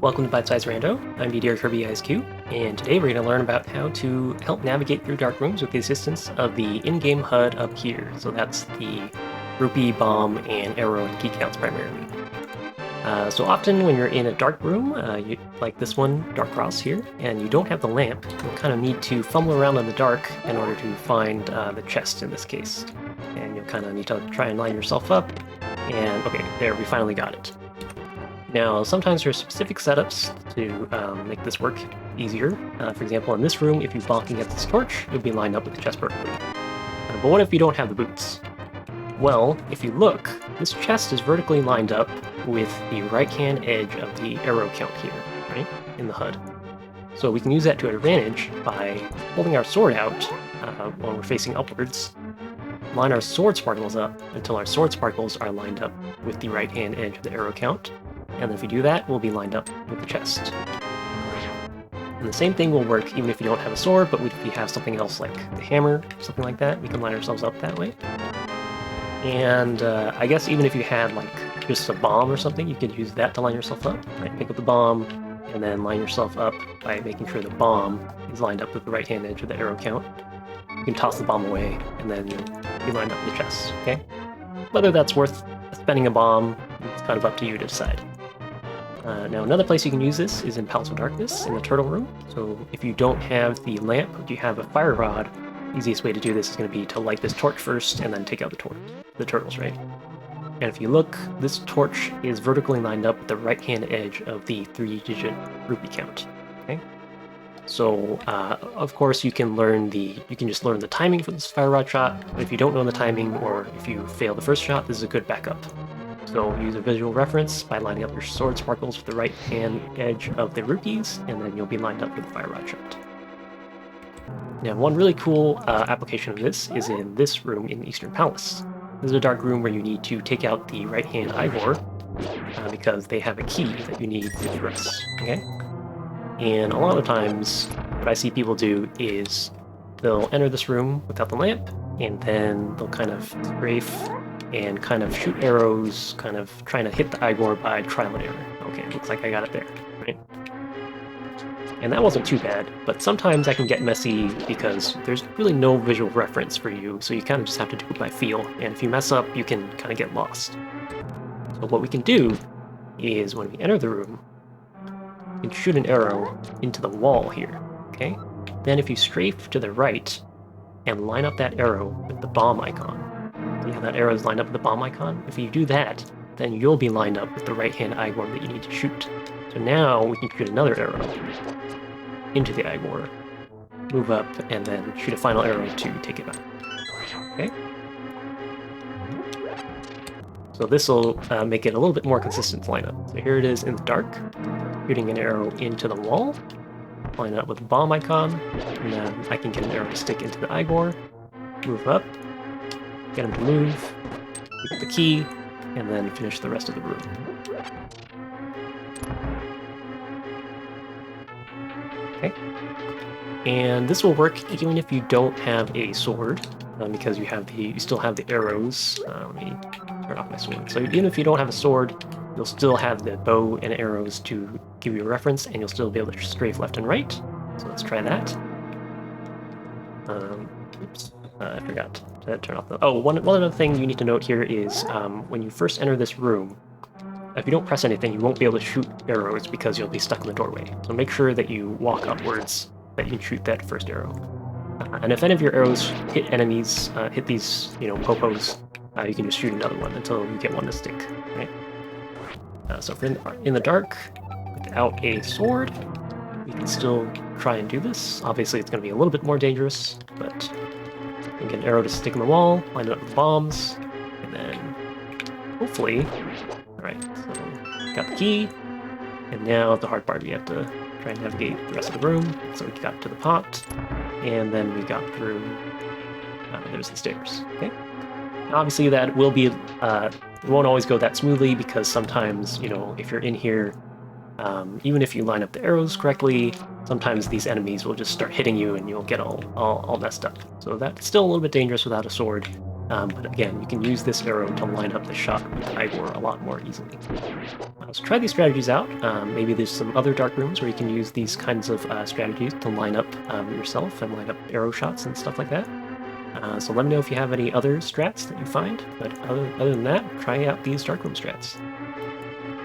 Welcome to Bite Size Rando. I'm BDR Kirby ISQ, and today we're going to learn about how to help navigate through dark rooms with the assistance of the in-game HUD up here. So that's the rupee, bomb, and arrow and key counts primarily. So often when you're in a dark room, like this one, Dark Cross here, and you don't have the lamp, you'll kind of need to fumble around in the dark in order to find the chest in this case. And you'll kind of need to try and line yourself up, and okay, there, we finally got it. Now, sometimes there's specific setups to make this work easier. For example, in this room, if you bonk against this torch, you'll be lined up with the chest vertically. But what if you don't have the boots? Well, if you look, this chest is vertically lined up with the right-hand edge of the arrow count here, right, in the HUD. So we can use that to our advantage by holding our sword out when we're facing upwards, line our sword sparkles up until our sword sparkles are lined up with the right-hand edge of the arrow count, and then if we do that, we'll be lined up with the chest. And the same thing will work even if you don't have a sword, but if we have something else like the hammer, something like that, we can line ourselves up that way. And I guess even if you had like just a bomb or something, you could use that to line yourself up. Right? Pick up the bomb, and then line yourself up by making sure the bomb is lined up with the right-hand edge of the arrow count. You can toss the bomb away, and then you'll be lined up with the chest, okay? Whether that's worth spending a bomb, it's kind of up to you to decide. Now, another place you can use this is in Palace of Darkness, in the turtle room. So if you don't have the lamp, but you have a fire rod, the easiest way to do this is going to be to light this torch first and then take out the turtles, right? And if you look, this torch is vertically lined up with the right-hand edge of the 3-digit rupee count, okay? So, of course, you can just learn the timing for this fire rod shot, but if you don't know the timing, or if you fail the first shot, this is a good backup. So use a visual reference by lining up your sword sparkles with the right-hand edge of the rupees, and then you'll be lined up with the fire rod shot. Now, one really cool application of this is in this room in Eastern Palace. This is a dark room where you need to take out the right-hand Igor, because they have a key that you need to address, okay? And a lot of times, what I see people do is they'll enter this room without the lamp, and then they'll kind of strafe and kind of shoot arrows, kind of trying to hit the Igor by trial and error. Okay, looks like I got it there, right? And that wasn't too bad, but sometimes I can get messy because there's really no visual reference for you, so you kind of just have to do it by feel, and if you mess up, you can kind of get lost. So what we can do is when we enter the room, you can shoot an arrow into the wall here, okay? Then if you strafe to the right and line up that arrow with the bomb icon, see how that arrow is lined up with the bomb icon? If you do that, then you'll be lined up with the right-hand Igor that you need to shoot. So now we can shoot another arrow into the Igor, move up, and then shoot a final arrow to take it out. Okay? So this will make it a little bit more consistent to line up. So here it is in the dark, shooting an arrow into the wall, line it up with the bomb icon, and then I can get an arrow to stick into the Igor, move up, get him to move, pick the key, and then finish the rest of the room. Okay. And this will work even if you don't have a sword, because you still have the arrows. Let me turn off my sword. So even if you don't have a sword, you'll still have the bow and arrows to give you a reference, and you'll still be able to strafe left and right. So let's try that. Oops. I forgot to turn off the... Oh, one other thing you need to note here is when you first enter this room, if you don't press anything, you won't be able to shoot arrows because you'll be stuck in the doorway. So make sure that you walk upwards, that you can shoot that first arrow. And if any of your arrows hit enemies, hit these, popos, you can just shoot another one until you get one to stick, right? So if we're in the dark, without a sword, we can still try and do this. Obviously, it's going to be a little bit more dangerous, but... and get an arrow to stick in the wall, line it up with bombs, and then hopefully... Alright, so got the key, and now the hard part, we have to try and navigate the rest of the room. So we got to the pot, and then we got through, there's the stairs, okay? And obviously that will be, it won't always go that smoothly, because sometimes, if you're in here, even if you line up the arrows correctly, sometimes these enemies will just start hitting you and you'll get all messed up. So that's still a little bit dangerous without a sword, But again, you can use this arrow to line up the shot with Igor a lot more easily. So try these strategies out. Maybe there's some other dark rooms where you can use these kinds of strategies to line up yourself and line up arrow shots and stuff like that. So let me know if you have any other strats that you find, but other than that, try out these dark room strats.